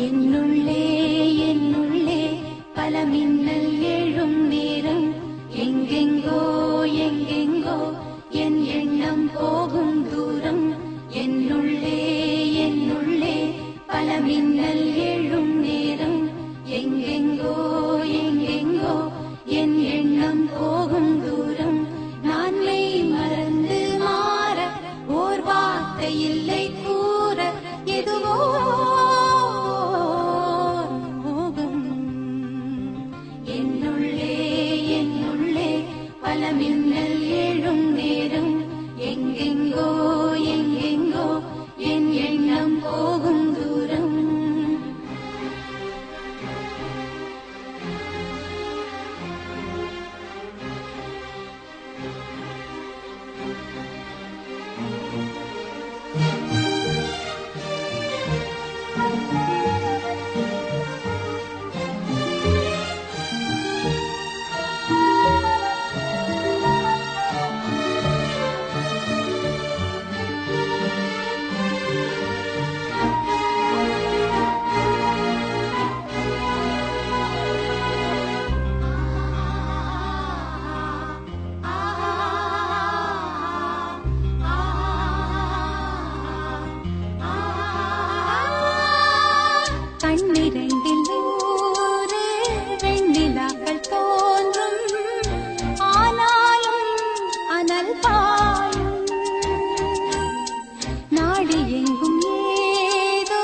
என்னுள்ளே என்னுள்ளே பல மின்னல் எழும் நேரம் எங்கெங்கோ எங்கெங்கோ என் எண்ணம் போகும் தூரம் என்னுள்ளே என்னுள்ளே பல மின்னல் எழும் நேரம் எங்கெங்கோ எங்கெங்கோ என் எண்ணம் போகும் தூரம் நான் மெய் மறந்து மாற ஓர் வார்த்தை இல்லை கூற எதுவோ மோகம் என்னுள்ளே என்னுள்ளே பல மின்னல் எழும் நேரம் எங்கெங்கோ எங்கெங்கோ என் எண்ணம் போகும் தூரம் கண்ணிரண்டில் நூறு வெண்ணிலாக்கள் தோன்றும் ஆனாலும் அனல் பாயும் நாடு எங்கும் ஏதோ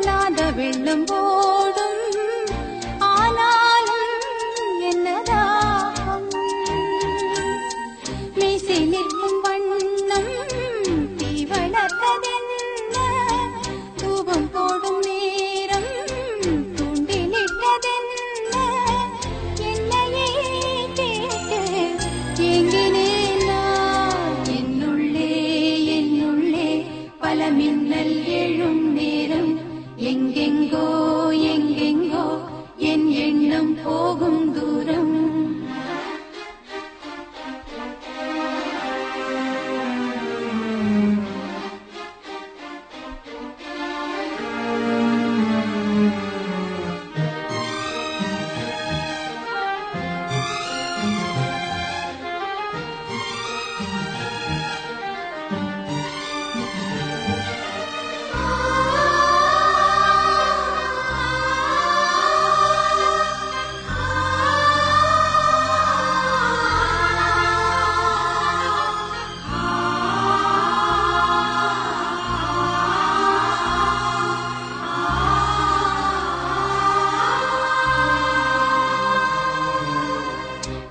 நாத வெள்ளம் ஓடும் ஆனாலும் என்னதாகும் மீசை நிற்கும் வண்ணம் தீ வளர்த்ததென்ன தூபம் போடும் நேரம் தூண்டி நின்றதென்ன என்னையே கேட்டு எங்கினேன் நான் என்னுள்ளே என்னுள்ளே பல மின்னல் எழும் நேரம் எங்கெங்கோ எங்கெங்கோ என் எண்ணம் போகும் தூரம்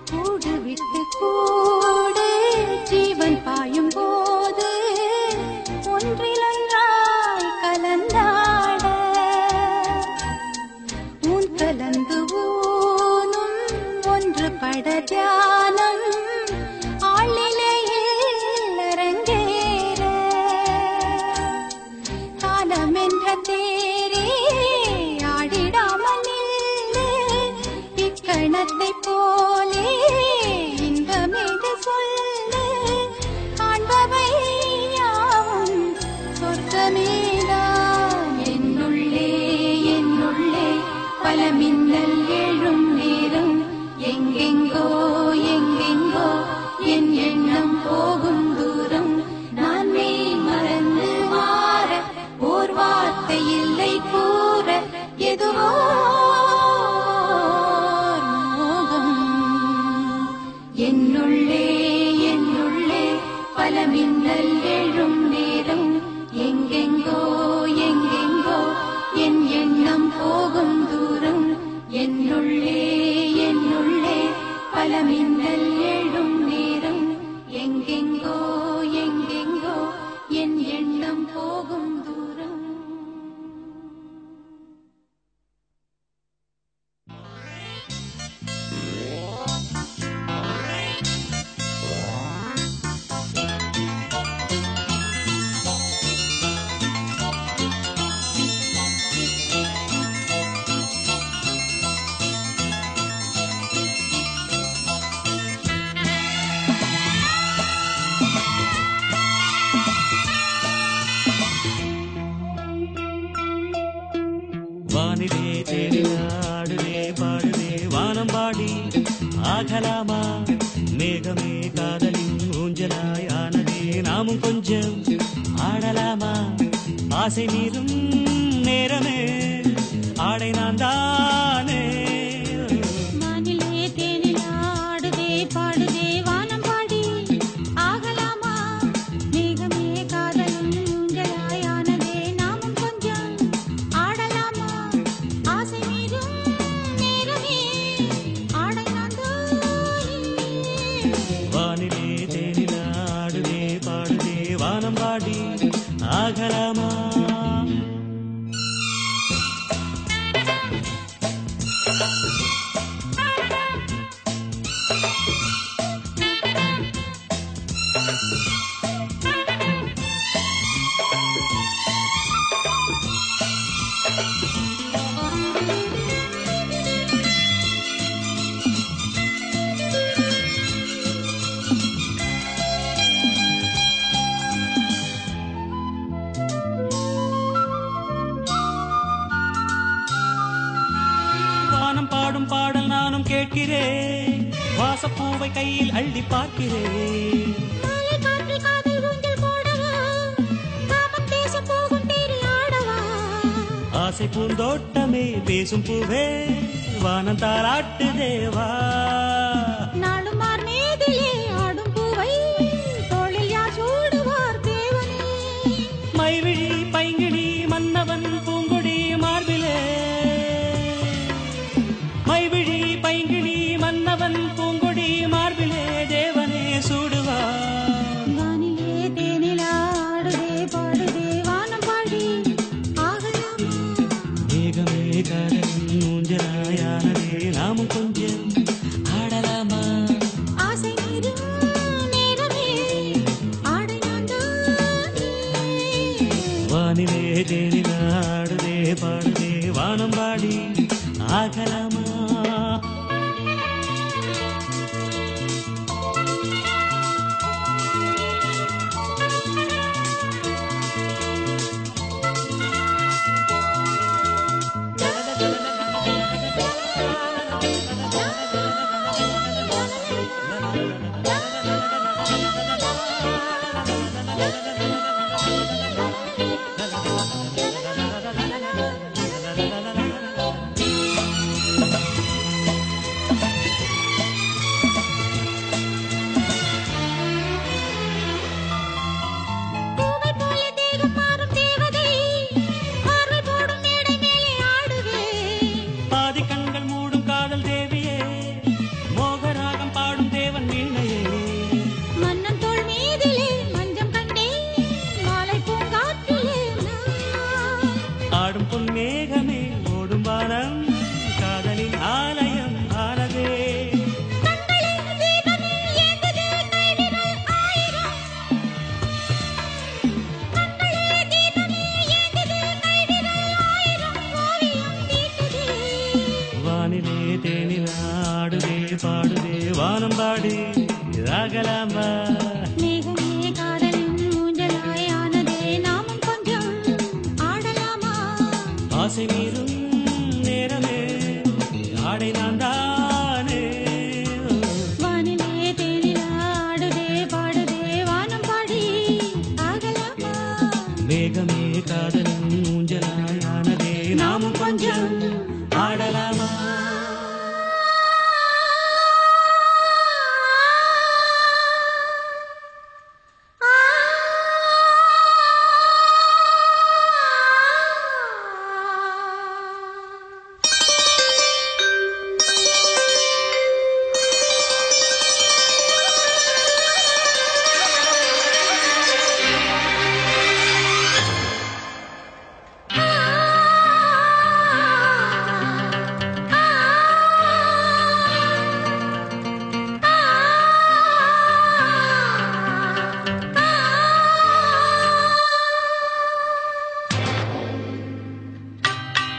கூடு விட்டு கூடு ஜீவன் பாயும் போது ஒன்றிலொன்றாய் கலந்தாட ஊன் கலந்து ஊனும் ஒன்று பட தியானம் ஆளிலையில் அரங்கேற காலம் என்ற தேரே ஆடிடாமல் நில்லு இக்கணத்தை போலே இன்பமேது சொல்லு காண்பவை யாவும் சொர்க்கமேதான் என்னுள்ளே என்னுள்ளே பல மின்னல் எழும் நேரம் எங்கெங்கோ ஆகலாமா மேகமே காதலின் ஊஞ்சலாய் ஆனதே நாமும் கொஞ்சம் ஆடலாமா ஆசை மீறும் நேரமே ஆடை நான் தானே வானிலே தேனில் ஆடுதே பாடுதே வானம் பாடி ஆகலாமா மேகமே காதலின் ஊஞ்சலாய் ஆனதே நாமும் கொஞ்சம் ஆடலாமா ஆசை மீறும் நேரமே ஆடை நான் தானே வானிலே தேனில் ஆடுதே பாடுதே வானம் பாடி ஆகலாமா வானம் பாடும் பாடல் நானும் கேட்கிறேன் வாசப்பூவை கையில் அள்ளி பார்க்கிறேன் மாலை காற்றில் காதல் ஊஞ்சல் போடவா காமம் பேச போகும் தேறி ஆடவா ஆசை பூந்தோட்டமே பேசும் பூவே வானம் தாராட்டு தேவா நாளும் மார் மீதிலே ஆடும் பூவை தோளில் யார் சூடுவார் தேவனே மைவிழி பைங்கிழி மன்னவன் பூங்குடி மார்பிலே மைவிழி பைங்கிழி மன்னவன் பூங்குடி மார்பிலே தேவனே சூடுவா வானிலே தேனில் ஆடுதே பாடுதே வானம் பாடி ஆகலாமா மேகமே காதலின் ஊஞ்சலாயானதே நாமும் கொஞ்சம் ஆடலாமா ஆசை மீறும் நேரமே ஆடை நான் தானே வானிலே தேனில் ஆடுதே பாடுதே வானம் பாடி ஆகலாமா பூவை போல தேகம் மாறும் தேவதை பார்வை போடும் மேடை மேலே ஆடுவே பாதி கண்கள் மூடும் காதல் தேவியே மோகராகம் பாடும் தேவன் வீணையே மன்னன் தோள் மீதிலே மஞ்சம் கண்டே மாலை பூங்காற்றிலே நான் ஆடும் பொன் மேகமே ஓடும் வானம் காதலின் ஆலயம் ஆனதே கண்களின் தீபமே ஏந்ததே கைவிரல் ஆயிரம் கண்களே தீபமே ஏந்ததே கைவிரல் ஆயிரம் ஓவியம் தீட்டுதே வானிலே தேனில் ஆடுதே பாடுதே வானம் பாடி ஆகலாமா மேகமே காதலின் ஊஞ்சலாய் ஆனதே நாமும் கொஞ்சம் ஆடலாமா ஆசை மீறும் நேரமே ஆடை நான் தானே வானிலே தேனில் ஆடுதே பாடுதே வானம் பாடி ஆகலாமா மேகமே காதலின் ஊஞ்சலாயானதே நாமும் கொஞ்சம் ஆடலாமா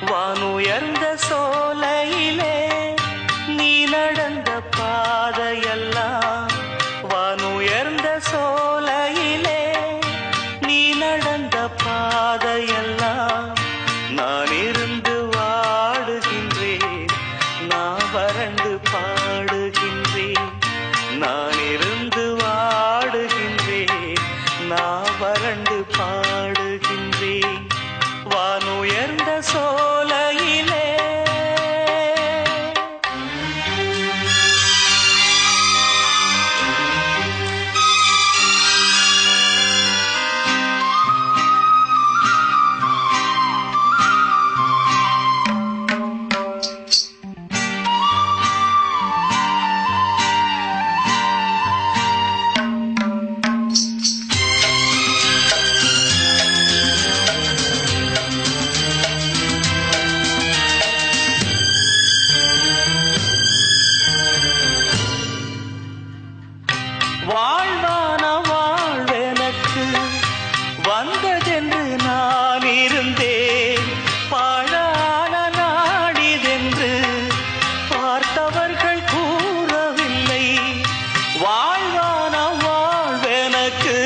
வானுயர்ந்த சோலையிலே நீ நடந்த பாதையெல்லாம் வானுயர்ந்த சோலையிலே நீ நடந்த பாதையெல்லாம் நான் இருந்து வாடுகின்றேன் நான் வறண்டு பாடுகின்றேன் வறண்டு பாடுகின்றேன் வானுயர்ந்த சோலையிலே. வாழ்வான வாழ்வெனக்கு வந்ததென்று நான் இருந்தேன், பாழான நாடிதென்று பார்த்தவர்கள் கூறவில்லை. வாழ்வான வாழ்வெனக்கு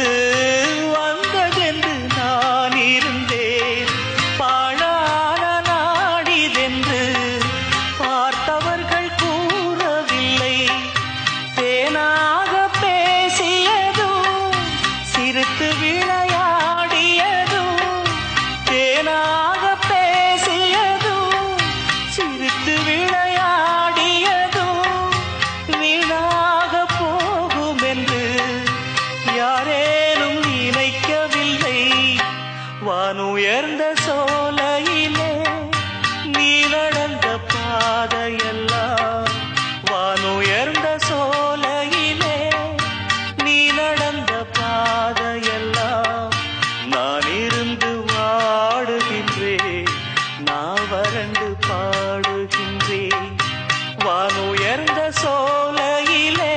வந்ததென்று நான் இருந்தேன், பாழான நாடிதென்று பார்த்தவர்கள் கூறவில்லை. தேனாக சிரித்து விளையாடியதும், தேனாக பேசியதும், சிரித்து விளையாடியதும் வீணாக போகும் என்று யாரேனும் நினைக்கவில்லை. வானுயர்ந்த சோலையிலே நீ நடந்த பாதையெல்லாம், வானுயர்ந்த சோலையிலே நீ நடந்த பாதையெல்லாம் நான் இருந்து வாடுகின்றேன், நான் வறண்டு பாடுகின்றேன் வானுயர்ந்த சோலையிலே.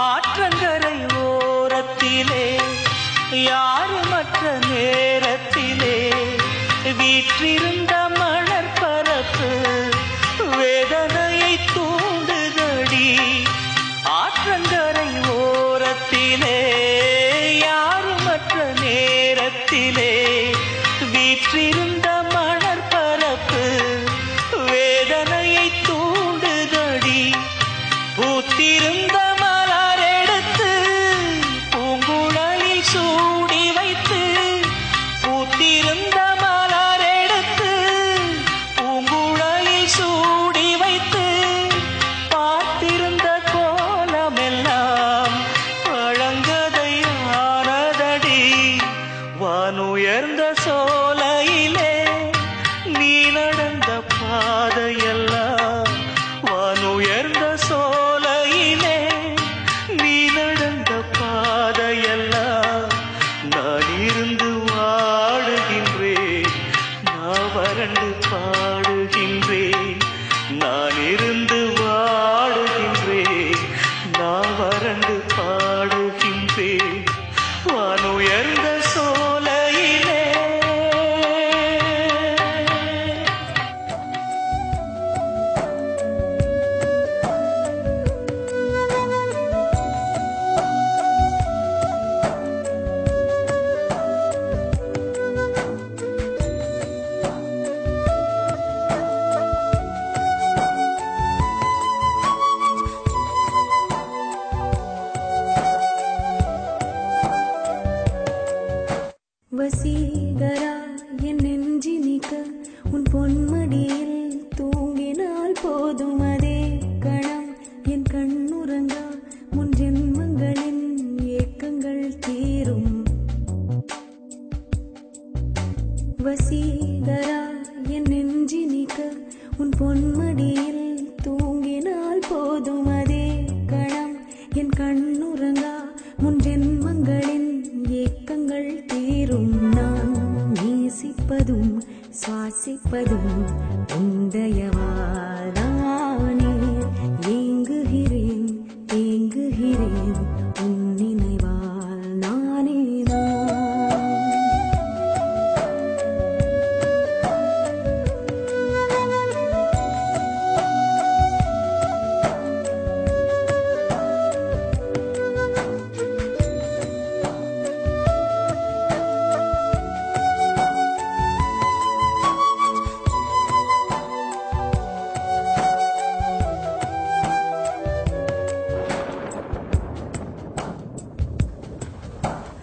ஆற்றங்கரை ஓரத்திலே யாருமற்ற நேரத்திலே வீற்றிருந்த மணற்பரப்பு வேதனையை தூண்டுதடி. ஆற்றங்கரை ஓரத்திலே யாருமற்ற நேரத்திலே வீற்றிருந்த மணற்பரப்பு வேதனையை தூண்டுதடி. பூத்திருந்த மலரெடுத்து பூங்குழலில் சூடி வைத்து, பூத்திருந்த மலரெடுத்து பூங்குழலில் சூடி வைத்து பார்த்திருந்த கோலமெல்லாம் பழங்கதையானதடி. வானுயர்ந்த சோலையிலே நீ நடந்த பாதையெல்லாம், வானுயர்ந்த சோலையிலே நீ நடந்த பாதையெல்லாம் நான் இருந்து வாடுகின்றேன், நான் வறண்டு பாடுகின்றேன், நான் இருந்து வாடுகின்றேன், நான் வறண்டு பாடுகின்றேன் வானுயர்ந்த சோலையிலே. வசீகரா என் நெஞ்சினிக்க உன் பொன்மடியில் தூங்கினால் போதும், அதே கணம் என் கண்ணுறங்கா முன் ஜென்மங்களின் ஏக்கங்கள் தீரும். வசீகரா என் நெஞ்சினிக்க உன் பொன்மடியில் தூங்கினால் போதும், அதே கணம் என் கண்ணுறங்கா முன் ஜென்மங்களின் ஏக்கங்கள் தீரும். நான் நேசிப்பதும் சுவாசிப்பதும் நானும் உந்தயவாதானே ஏங்குகிறேன் ஏங்குகிறேன் உன் நினைவால் நானே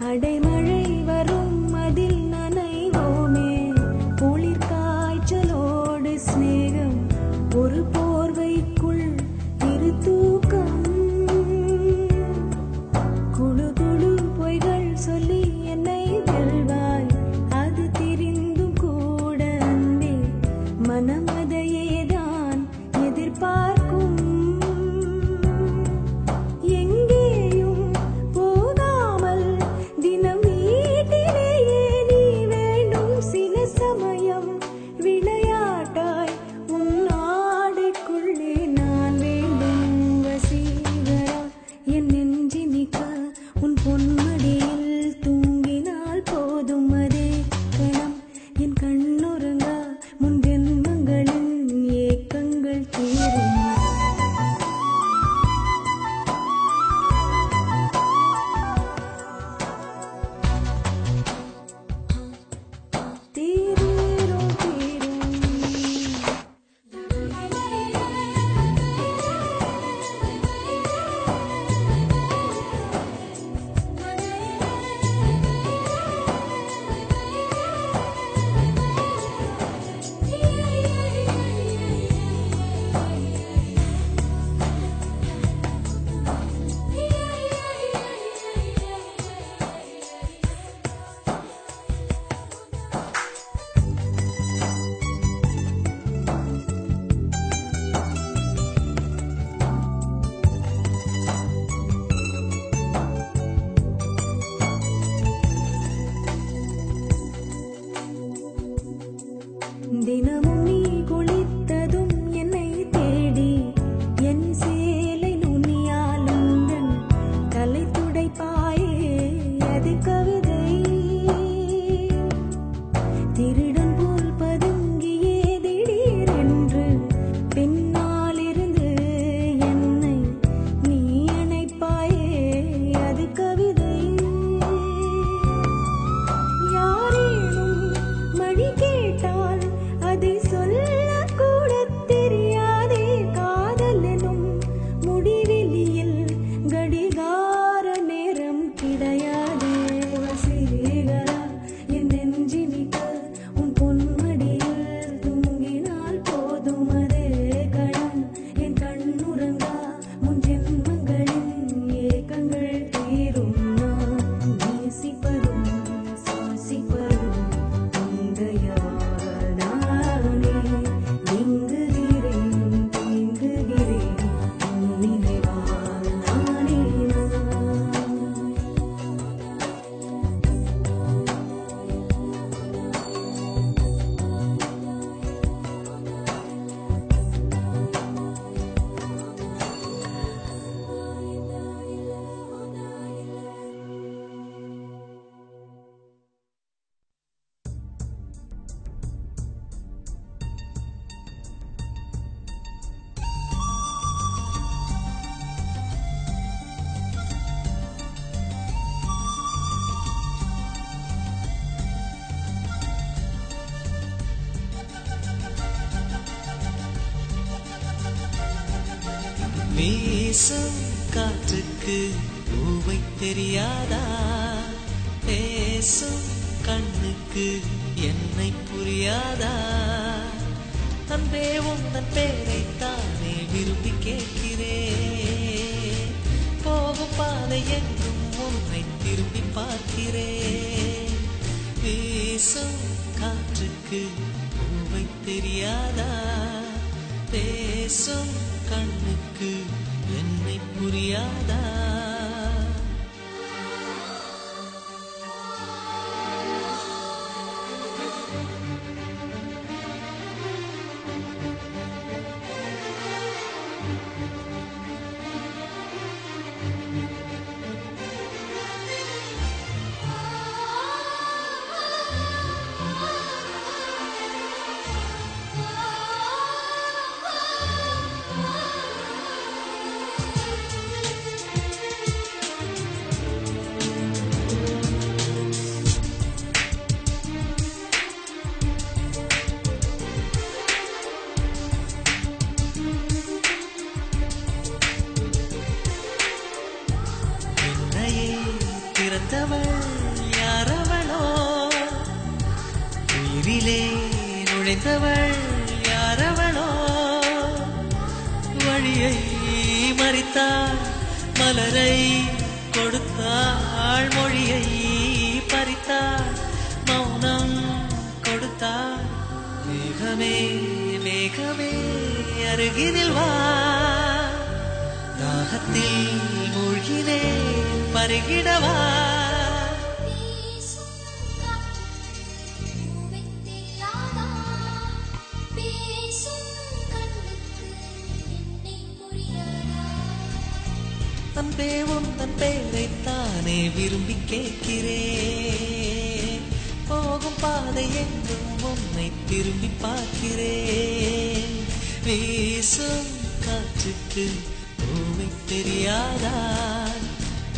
அடைமழை வரும் அதில் நனைவோமே குளிர் காய்ச்சலோடு சிநேகம் ஒரு போர்வைக்குள் இரு தூக்கம் குழு குழு பொய்கள் சொல்லி என்னை வெல்வாய் அது தெரிந்தும் கூட அன்பே மனம் அதையேதான் எதிர்பார்க்கும் தினமும் நீ குளித்ததும் என்னை தேடி என் சேலை நுனியால் உந்தன் தலை துடைப்பாயே அது கவிதை திருடன் போல் பதுங்கியே திடீரென்று பின்னாலிருந்து என்னை நீ அணைப்பாயே அது கவிதை யாரேனும் மணி கேட்டால் அதை சொல்லக்கூட தெரியாதே காதல் எனும் முடிவெளியில் கடிகார நேரம் கிடையாதே வசீகரா என் நெஞ்சினிக்க உன் பொன்மடியில் தூங்கினால் போதும் அதே கணம் என் கண்ணுறங்கா முன் ஜென்மங்களின் ஏக்கங்கள் தீரும் நான் நேசிப்பதும் சுவாசிப்பதும் உந்தயா வீசும் காற்றுக்கு பூவை தெரியாதா பேசும் கண்ணுக்கு என்னை புரியாதா அன்பே உந்தன் பேரை தானே விரும்பி கேட்கிறேன் போகும் பாதை எங்கும் உன்னை திரும்பி பார்க்கிறேன் வீசும் காற்றுக்கு பூவை தெரியாதா பேசும் கண்ணுக்கு என்னை புரியாதா மறைத்தவள் யாரவளோ வழியை மறித்தாள் மலரை கொடுத்தாள் மொழியை பறித்தாள் மௌனம் கொடுத்தாள் மேகமே மேகமே அருகினில் வா தாகத்தில் மூழ்கினே பருகிடவா அன்பே உந்தன் பேரைத்தானே விரும்பி கேட்கிறேன் போகும் பாதை எங்கும் உன்னை திரும்பி பார்க்கிறேன் வீசும் காற்றுக்கு பூவை தெரியாதா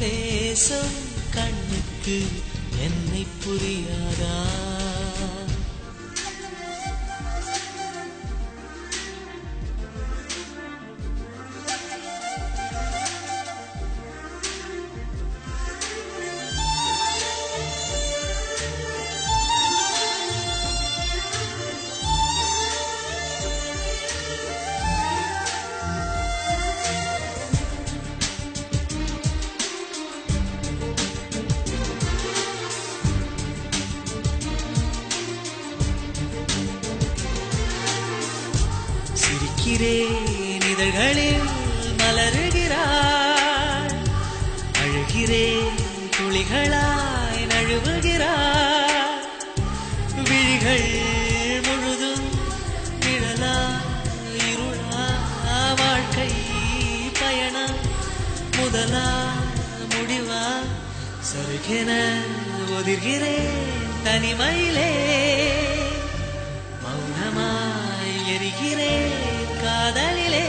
பேசும் கண்ணுக்கு என்னை புரியாதா இதழ்களில் மலருகிறாள் அழுகிறேன் துளிகளாய் நழுவுகிறாள் விழிகள் முழுதும் நிழலா இருளா வாழ்க்கை பயணம் முதலா முடிவா சருகென ஒதிர்கிறேன் தனிமையிலே மௌனமாய் எரிகிறேன் காதலிலே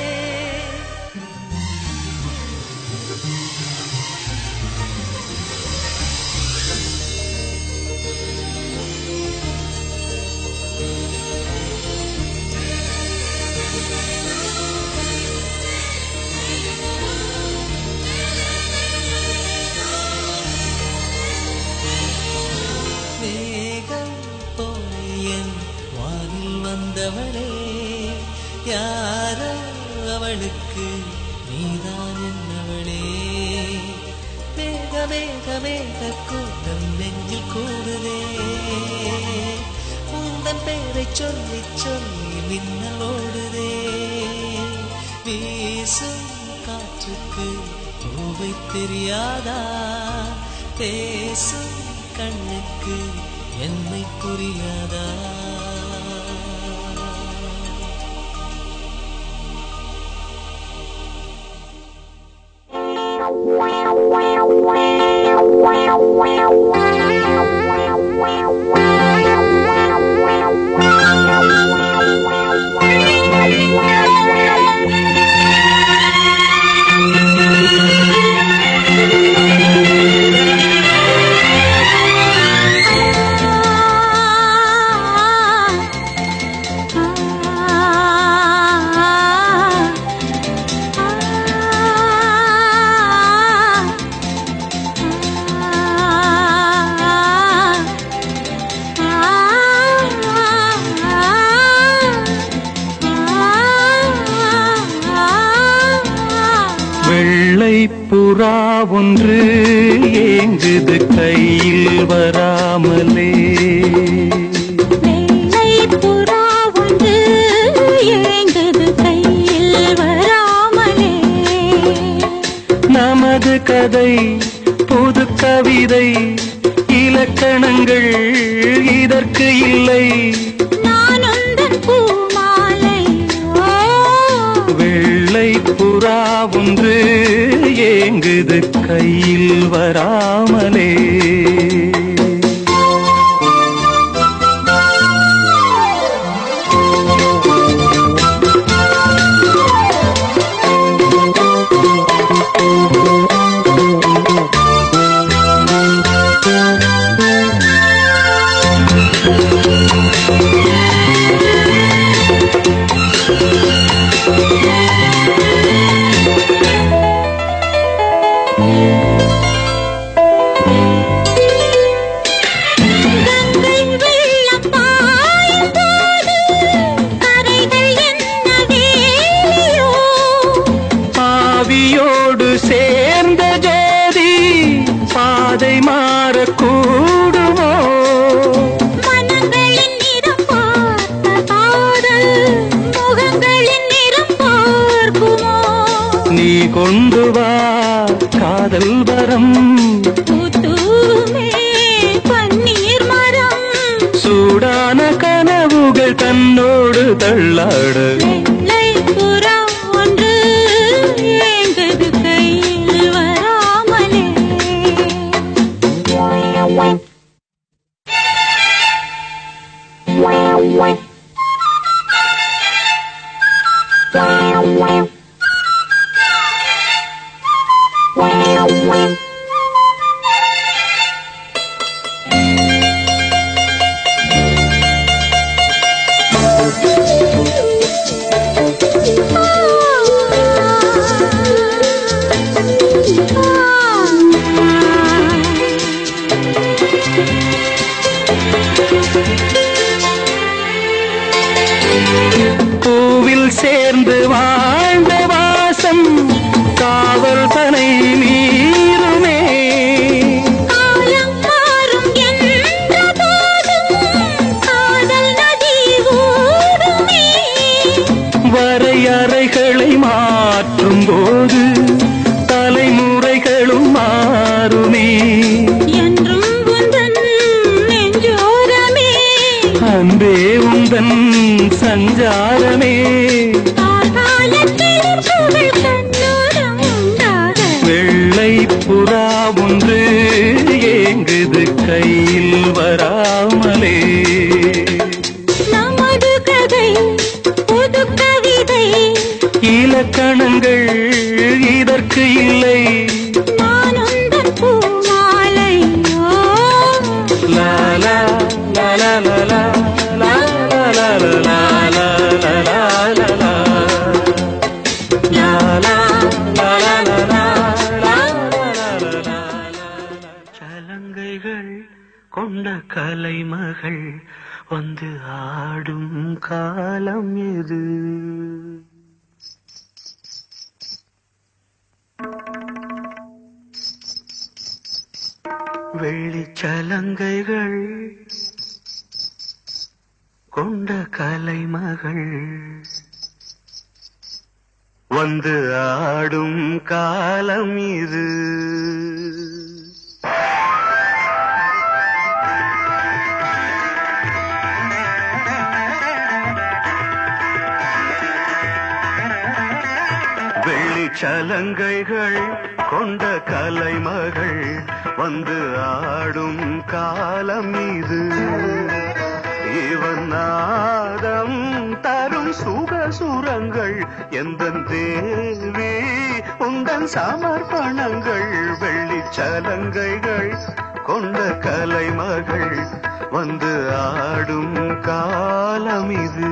மேகம் போல என் வானில் வந்தவளே யாரோ அவளுக்கு நீதான் என்னவளே மேக மேக மேக கூட்டம் நெஞ்சில் கூடுதே உந்தன் பேரை சொல்லி சொல்லி மின்னல் ஓடுதே வீசும் காற்றுக்கு பூவை தெரியாதா பேசும் கண்ணுக்கு என்னை புரியாதா புறா ஒன்று ஏங்குது கையில் வராமலே வெள்ளை புறா ஒன்று ஏங்குது கையில் வராமலே நமது கதை புது கவிதை இலக்கணங்கள் இதற்கு இல்லை நான் உந்தன் பூமாலை வெள்ளை புறா ஒன்று ஏங்குது கையில் வராமலே கொண்டு வா காதல் வரம் பூத்தூமே பன்னீர் மரம் சூடான கனவுகள் தன்னோடு தள்ளாட வெள்ளை புறா ஒன்று ஏங்குது கையில் வராமலே பூவில் சேர்ந்து வாழ்ந்த வாசம் காவல் தனை மீறுமே காலம் மாறும் என்ற போதும் காதல் நதி ஓடுமே வரையறைகளை மாற்றும் போது தலைமுறைகளும் மாறுமே என்றும் உந்தன் நெஞ்சோரமே அன்பே உந்தன் சஞ்சாரமே காலத்தில் புகழ் கண்ணோரம் உண்டாக வெள்ளை புறா ஒன்று ஏங்குது கையில் வராமலே நமது கதை புது கவிதை இலக்கணங்கள் இதற்கு இல்லை நான் உந்தன் பூமாலையோ லா லா லா லா லா லா லா லா லா லா லா லா லா லா சலங்கைகள் கொண்ட கலைமகள் வந்து ஆடும் காலம் எது வெள்ளிச்சலங்கைகள் கொண்ட கலைமகள் வந்து ஆடும் காலம் இது வெள்ளிச்சலங்கைகள் கொண்ட கலைமகள் வந்து ஆடும் காலம் இது இவன் நாதம் தரும் சுகசுரங்கள் எந்தன் தேவி உந்தன் சமர்ப்பணங்கள் வெள்ளிச்சலங்கைகள் கொண்ட கலைமகள் வந்து ஆடும் காலம் இது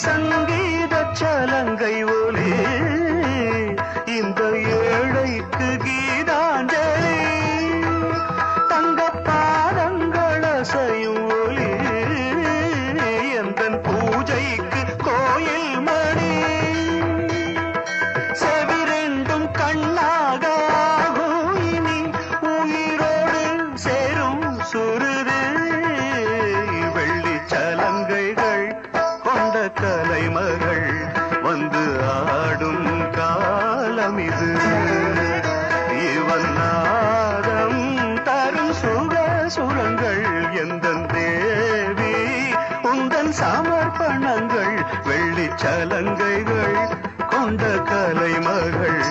சங்கீத சலங்கை ஒலி இந்த ஏழைக்கு கீதாஞ்சலி தங்க பாதங்கள் அசையும் ஒலி எந்தன் பூஜைக்கு கோயில் மணி செவிரெண்டும் கண்ணாக இனி உயிரோடு சேரும் சுருது வெள்ளி சலங்கைகள் கொண்ட கலைமகள் வந்து ஆடும் காலம் இது இவன் நாதம் தரும் சுகசுரங்கள் எந்தன் தேவி உந்தன் சமர்ப்பணங்கள் வெள்ளிச்சலங்கைகள் கொண்ட கலைமகள்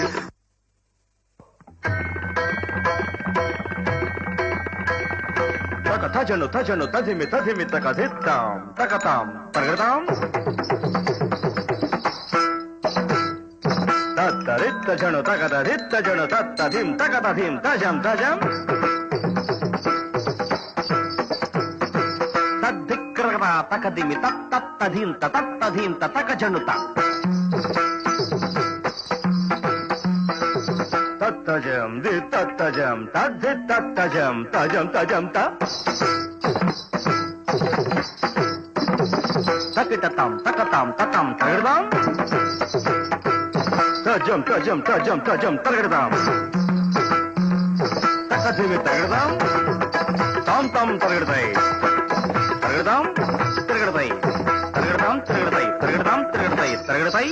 Tajano, tajano, tajimi, tajimi, takaditam, takatam, tagatam. Tattaritta jano, takadaritta jano, tattadim, takatadim, tajam, tajam. Taddikrata, takadimi, tattadim, tatadim, tatakajanuta. தத்தஜம் தி தத்தஜம் தத்தி தத்தஜம் தஜம் தஜம் த தக்கிட்டத்தாம் தக்கத்தாம் தத்தாம் தகிடுதாம் தஜம் தஜம் தஜம் தஜம் தகிடுதாம் தக்கதிவி தகிடுதாம் தாம் தாம் தகிடுதை தகிடுதாம் திருகிடுதை தகிடுதாம் திருகிடுதை தகிடுதாம் திருகிடுதை தகிடுதை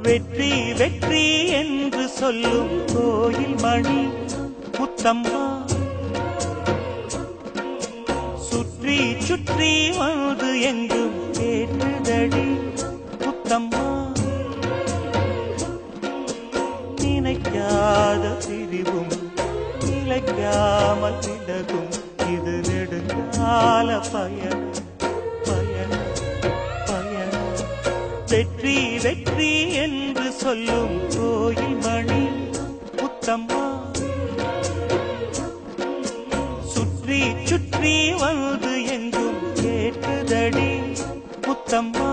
வெற்றி வெற்றி என்று சொல்லும் கோயில் மணி முத்தம்மா சுற்றி சுற்றி வந்து எங்கும் கேட்டுதடி முத்தம்மா நினைக்காத பிரிவும் நிலைக்காமல் விலகும் இது நெடுங்கால பயணம் பயணம் பயணம் வெற்றி வெற்றி என்று சொல்லும் கோயில் மணி முத்தம்மா சுற்றி சுற்றி வந்து எங்கும் கேட்டுதடி முத்தம்மா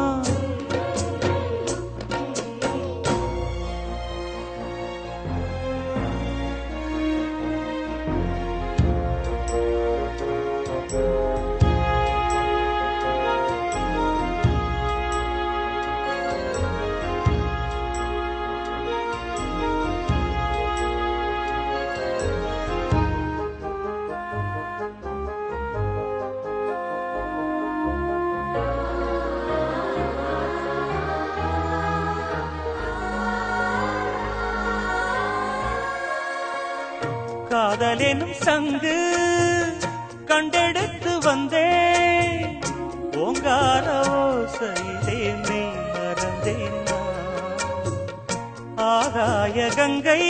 காதலெனும் சங்கு கண்டெடுத்து வந்தேன் ஓங்கார ஓசையிலே நீ மறந்தேன் ஆகாய கங்கை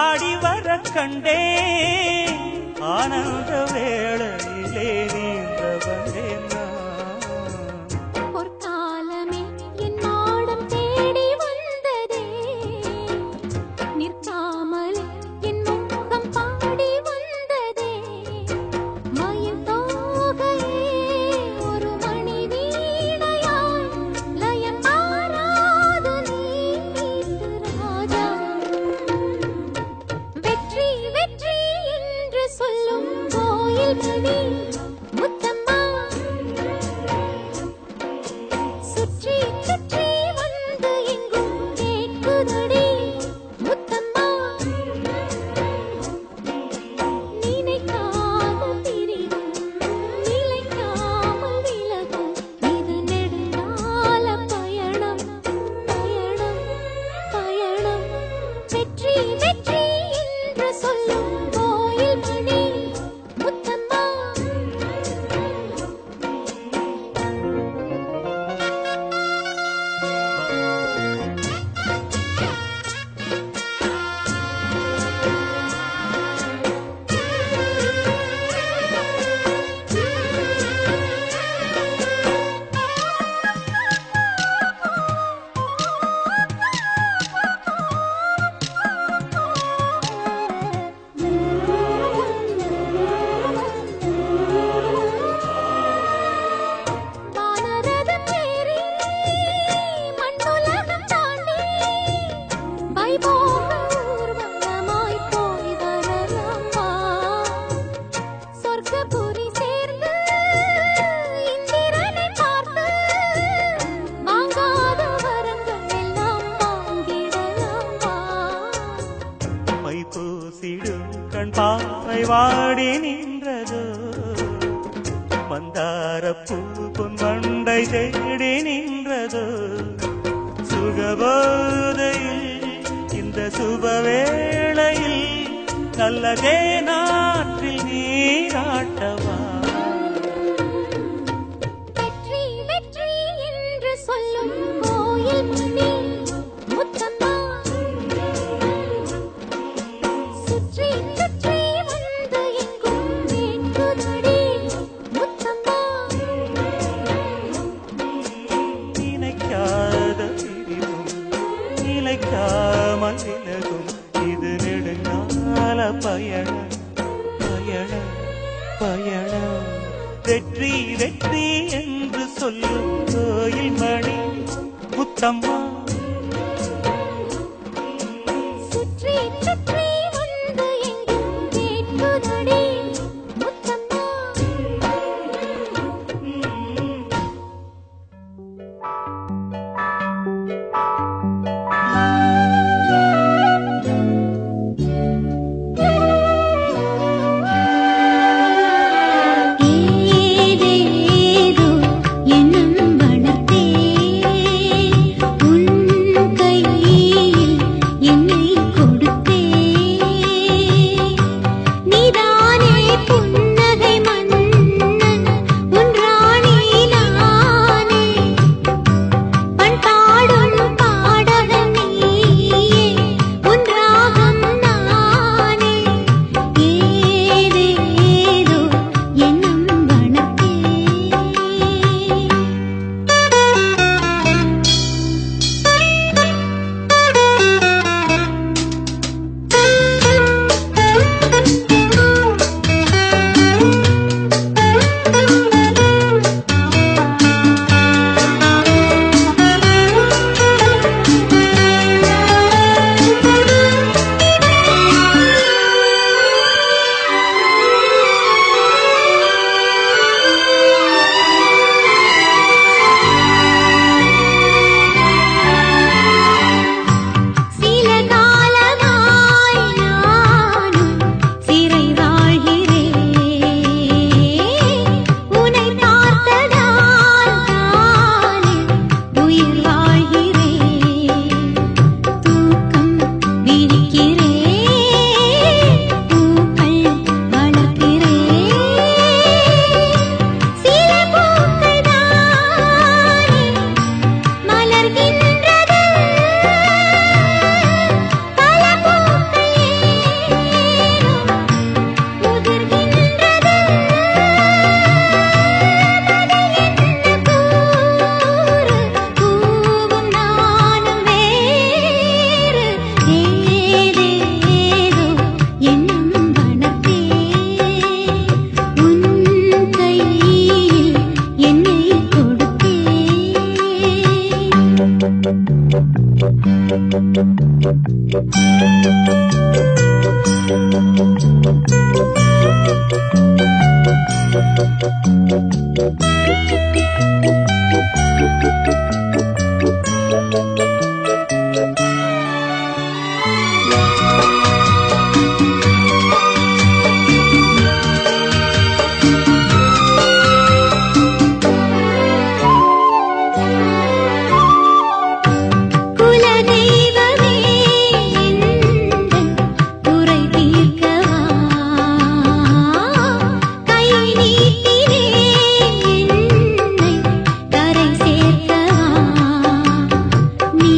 ஆடி வர கண்டேன் ஆனந்த வேளையிலே நீந்த வந்தேன் பொற்காலமே என் நாடம் பூ பொன் மண்டை தேடி நின்றதோ சுகபோதையில் இந்த சுபவேளையில் நல்லதே நாற்றில் நீராட்டவா வெற்றி வெற்றி என்று சொல்லும் கோயில் மணி முத்தம்மா சுற்றி சுற்றி வந்து எங்கும் வேண்டுதடி முத்தம்மா நினைக்காத பிரிவும் நிலைக்காமல் விலகும் இது நெடுங்கால பயணம் பயணம் பயணம் வெற்றி வெற்றி என்று சொல்லும் கோயில் மணி முத்தம்மா சுற்றி சுற்றி வந்து எங்கும் வேண்டுதடி முத்தம்மா ஏதேதோ எண்ணம் வளர்த்தே உன் கையில் என்னை கொடுத்தே நீதானே புன்னகை மன்னன் உன் ராணி நானே பண்பாடும் பாடகன் நீயே உன் ராகம் நானே ஏதேதோ எண்ணம் வளர்த்தே சில காலமாய் நானும் சிறை வாழ்கிறேன் உன்னை பார்த்ததால் தானே உயிர் வாழ்கிறேன் தூக்கம் விரிக்கிறேன் பூக்கள் வளர்க்கிறேன் சில பூக்கள் தானே மலர்கின்றது பல பூக்கள் ஏனோ உதிர்கின்றது பூவும் நானும் வேறு ஏதேதோ எண்ணம் வளர்த்தே உன் கையில் என்னை கொடுத்தே குலதெய்வமே எந்தன் குறை தீர்க்கவா கை நீட்டினேன் என்னை கரை சேர்க்கவா நீ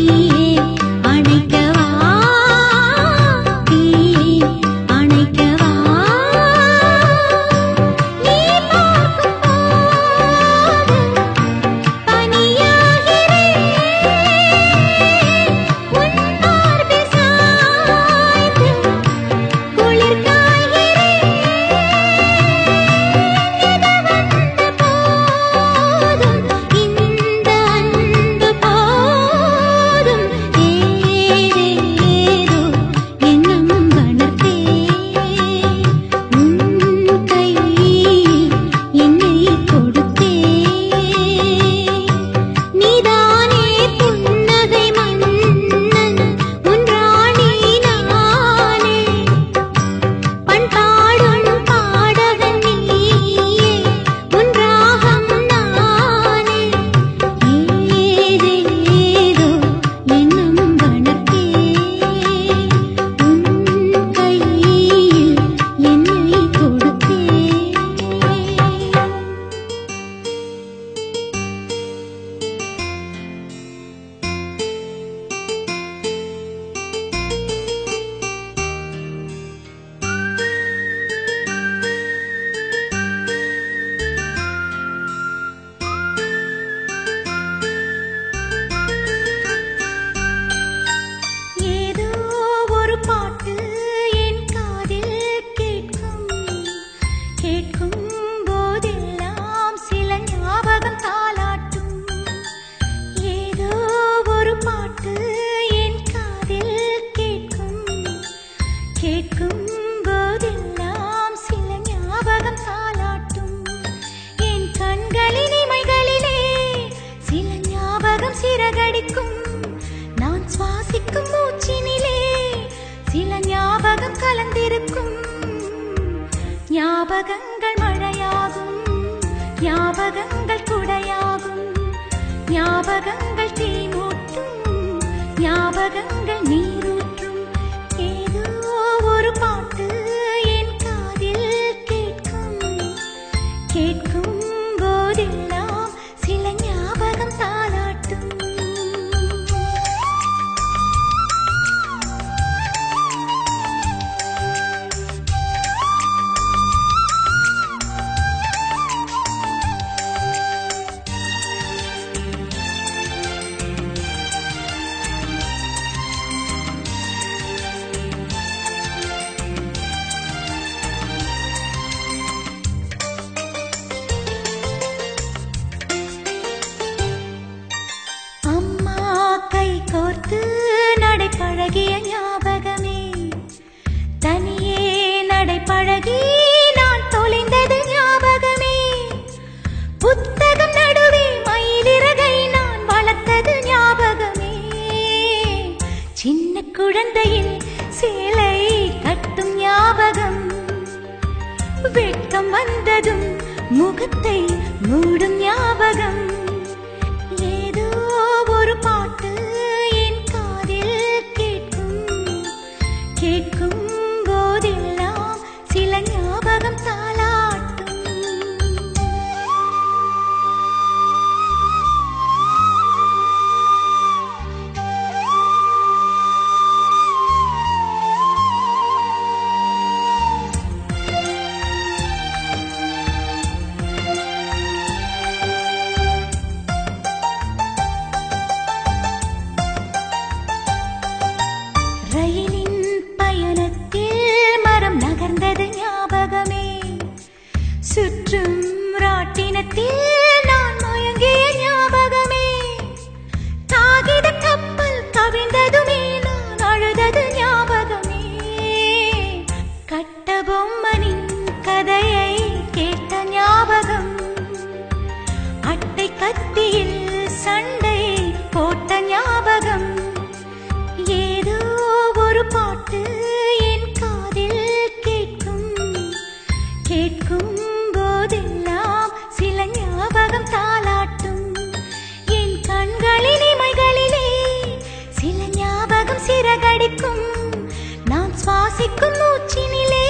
ஞாபகங்கள் மழையாகும், ஞாபகங்கள் குடையாகும், ஞாபகங்கள் தீமூட்டும், ஞாபகங்கள் நீரூற்றும். ஏதோ ஒரு பாட்டு என் காதில் கேட்கும், கேட்கும் போதெல்லாம் சில ஞாபகம் தாலாட்டும். அம்மா கை கோர்த்து நடைபழகிய ஞாபகமே, தனியே நடைபழகி நான் தொலைந்தது ஞாபகமே. புத்தகம் நடுவே மயிலிறகை நான் வளர்த்தது ஞாபகமே. சின்ன குழந்தையில் சேலை கட்டும் ஞாபகம், வெட்கம் வந்ததும் முகத்தை மூடும் ஞாபகம். ஏதோ ஒரு பாட்டு என் காதில் கேட்கும், கேட்கும் போதெல்லாம் சில ஞாபகம் தாலாட்டும். ரயிலின் பயணத்தில் மரம் நகர்ந்தது ஞாபகமே, சுற்றும் ராட்டினத்தில் நான் மயங்கிய ஞாபகமே. காகித கப்பல் கவிழ்ந்ததுமே நான் அழுதது ஞாபகமே. கட்ட பொம்மனின் கதையை கேட்ட ஞாபகம், அட்டை கத்தியில் சண்டை போட்ட ஞாபகம். ஏதோ ஒரு பாட்டு என் காதில் கேட்கும், கேட்கும் போதெல்லாம் சில ஞாபகம் தாலாட்டும். என் கண்களின் இமைகளிலே சில ஞாபகம் சிறகடிக்கும். நான் சுவாசிக்கும் மூச்சினிலே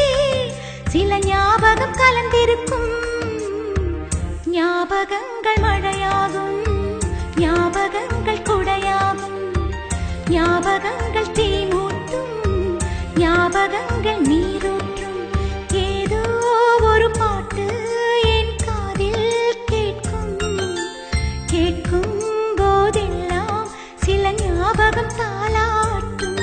சில ஞாபகம் கலந்திருக்கும். ஞாபகங்கள் மழையாகும், ஞாபகங்கள் குடையாகும், ஞாபகங்கள் தீமூட்டும், ஞாபகங்கள் நீரூற்றும். ஏதோ ஒரு பாட்டு என் காதில் கேட்கும், கேட்கும் போதெல்லாம் சில ஞாபகம் தாலாட்டும்.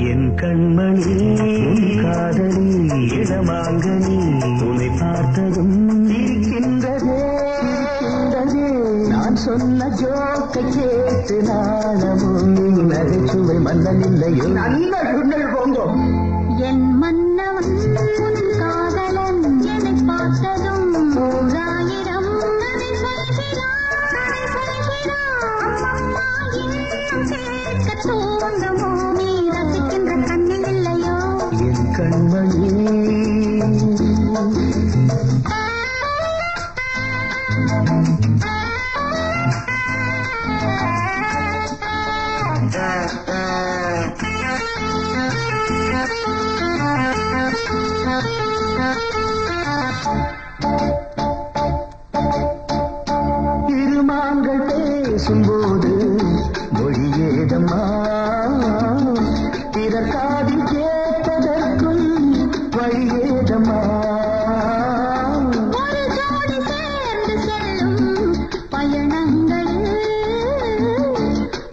என் கண்மணி உன் காதலி இடமாங்கனி உன்னை பார்த்ததும் இருக்கின்றதே, இருக்கின்றதே. நான் சொன்ன ஜோக்கை கேட்டு நாணமும் நீ நகைச்சுவை மன்னனில்லையோ. நல்ல சுண்டல் போங்கோ. என் மன்னவன் உன் காதலன் என்னை பார்த்ததும் ஓராயிரம் கதை சொல்கிறான், கதை சொல்கிறான். அம்மம்மா இன்னும் கேட்க தூண்டுமோ, நீ ரசிக்கின்ற கண்ணில் இல்லையோ. என் கண்மணி இருமாங்கள் பேசும்போது மொழியேதம்மா, பிறர் காதில் கேட்பதற்கும் வழியேதம்மா. ஒரு ஜோடி சேர்ந்து செல்லும் பயணங்களில்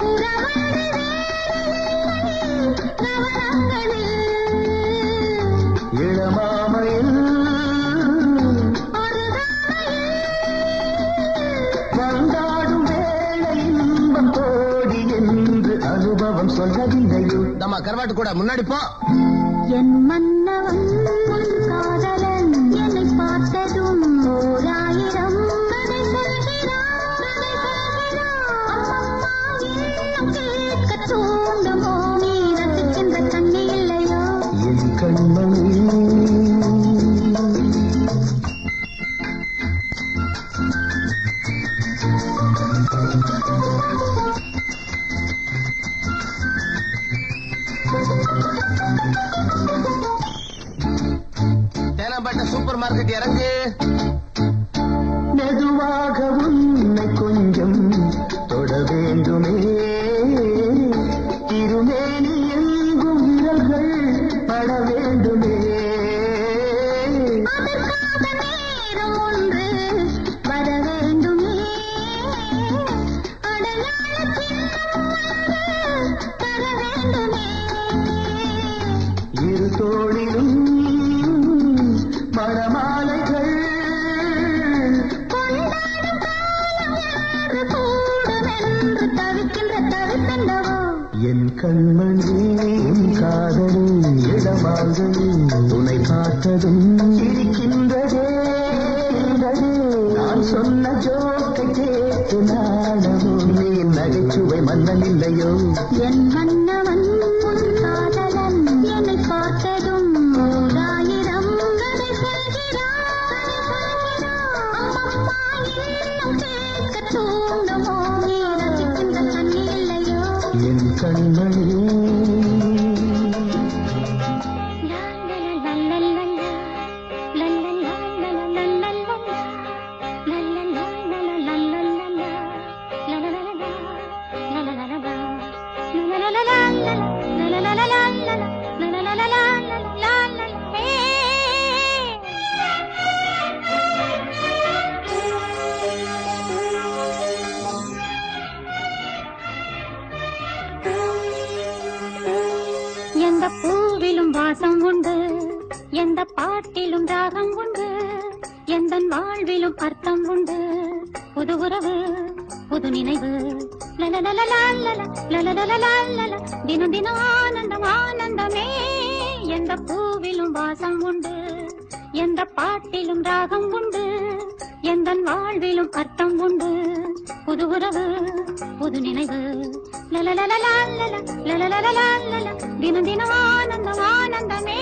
உறவாடி வேலையில்லை கவனங்களில். சொல்லவில்லையோ நம்ம கருவாட்டு கூட முன்னாடி போ. என் மன்னவன் காதலன் என்னை பார்த்ததும் 1000 கதை சொல்கிறான். அம்மம்மா இன்னும் கேட்க தூண்டுமோ நீ ரசிக்கின்ற தண்ணி இல்லையோ என் கண்மணி தேனாம்பேட்டை சூப்பர் மார்க்கெட் இறங்கு. மெதுவாக உன்னை கொஞ்சம் தொட வேண்டுமே திருமேனி எங்கும் விரல்கள் பட வேண்டுமே அதற்காக நேரம் ஒன்று வர வேண்டுமே அடையாளத்தில் தர வேண்டுமே இரு தோளிலும் மரமாலைகள் கொண்டாடும் காலம் யாரு கூடுமென்று தவிக்கின்ற தவித்தண்டவோ என் கண்மணி காதலி இடமாங்கனி துணை பார்த்ததும் இருக்கின்றதே நான் சொன்ன ஜோக்கை கேட்டு நாடமோ நீ நகைச்சுவை மன்னன் இல்லையோ என் மன்னவன் உன் காதலன் என்னை பார்த்ததும் 1000 கதை சொல்கிறான். அம்மம்மா இன்னும் கேட்க தூண்டுமோ நீ ரசிக்கின்ற தண்ணி இல்லையோ என் கண்மணி எந்த பூவிலும் வாசம் உண்டு எந்த பாட்டிலும் ராகம் உண்டு எந்த வாழ்விலும் அர்த்தம் உண்டு புது உறவு புது நினைவு தினம் தினம் ஆனந்தம் ஆனந்தமே எந்த பூவிலும் வாசம் உண்டு எந்த பாட்டிலும் ராகம் உண்டு எந்த வாழ்விலும் அர்த்தம் உண்டு புது உறவு புது நினைவு தினம் தினம் ஆனந்தம் ஆனந்தமே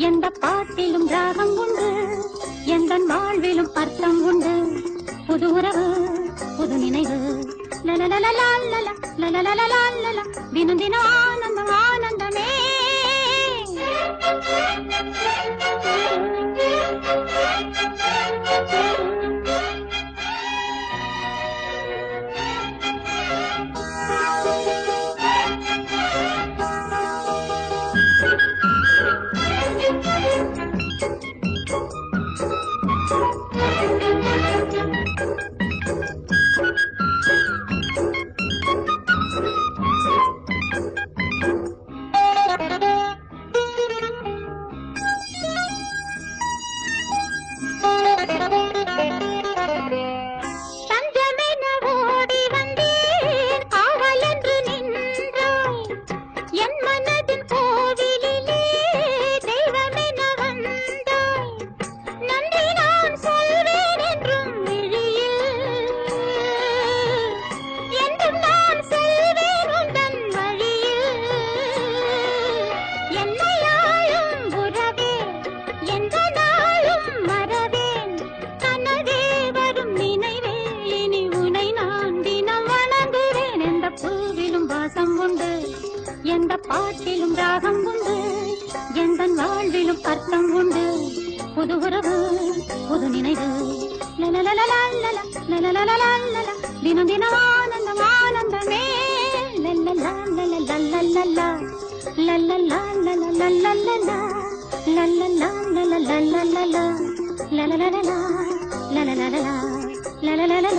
எந்த பாட்டிலும் ராகம் உண்டு எந்த வாழ்விலும் அர்த்தம் உண்டு புது உறவு புது நினைவு தினம் தினம் ஆனந்தம் ஆனந்தமே பாட்டிலும் ராகம் உண்டு எந்தன் வாழ்விலும் அர்த்தம் உண்டு புது உறவு புது நினைவு தினம் தினம் ஆனந்தம் ஆனந்தமே லல்லலா லல்லலா லல்லலா லல்லலா லல்லலா லல்லலா லல்லலா லல்லலா லல்லலா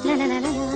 லல்லலா